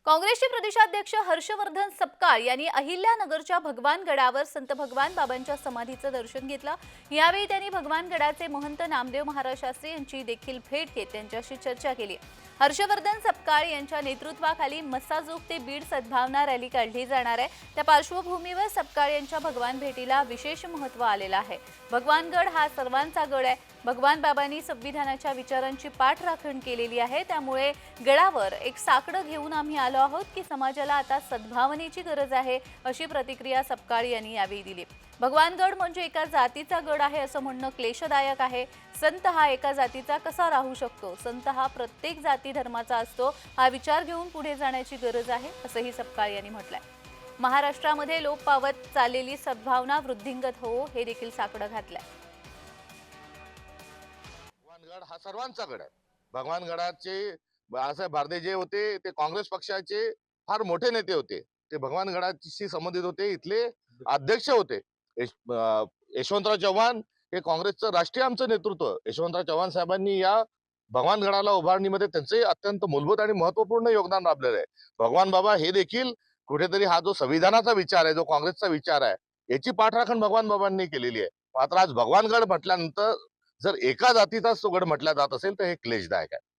काँग्रेसचे प्रदेशाध्यक्ष हर्षवर्धन सपकाळ यांनी अहिल्यानगरच्या भगवान गडावर संत भगवान बाबांच्या समाधीचं दर्शन घेतलं। यावेळी त्यांनी भगवान गडाचे महंत नामदेव महाराज शास्त्री यांची देखील भेट घेत त्यांच्याशी चर्चा केली। हर्षवर्धन सपकाळ यांच्या नेतृत्वाखाली मस्साजोग ते बीड सद्भावना रॅली काढली जाणार आहे। त्या पार्श्वभूमीवर सपकाळ यांच्या भगवान भेटीला विशेष महत्त्व आलेलं आहे। भगवानगड हा सर्वांचा गड आहे। भगवान बाबांनी संविधानाच्या विचारांची पाठराखण केलेली आहे, त्यामुळे गडावर एक साकडं घेऊन आम्ही आलो आहोत की समाजाला आता सद्भावनेची गरज आहे, अशी प्रतिक्रिया सपकाळ यांनी यावेळी दिली। भगवानगड म्हणजे एका जातीचा गड आहे असं म्हणणं क्लेशदायक आहे। संत हा एका जातीचा कसा राहू शकतो? संत हा प्रत्येक जाती धर्माचा असतो, हा विचार घेऊन पुढे जाण्याची गरज आहे, असंही सपकाळ यांनी म्हटलंय। महाराष्ट्रामध्ये लोप पावत चाललेली सद्भावना वृद्धिंगत हो, हे देखील साकडं घातलंय। भगवानगड हा सर्वांचा गड आहे। भगवानगडाचे बाळासाहेब भारदे जे होते ते काँग्रेस पक्षाचे फार मोठे नेते होते। ते भगवानगडाशी संबंधित होते। इथले अध्यक्ष होते यशवंतराव चव्हाण, हे काँग्रेसचं राष्ट्रीय आमचं नेतृत्व। यशवंतराव चव्हाण साहेबांनी या भगवानगडाला उभारणीमध्ये त्यांचे अत्यंत मूलभूत आणि महत्वपूर्ण योगदान लाभलेलं आहे। भगवान बाबा हे देखील कुठेतरी हा जो संविधानाचा विचार आहे, जो काँग्रेसचा विचार आहे, याची पाठराखण भगवान बाबांनी केलेली आहे। मात्र आज भगवानगड म्हटल्यानंतर जर एका जातीचाच तो गड म्हटला जात असेल तर हे क्लेशदायक आहे।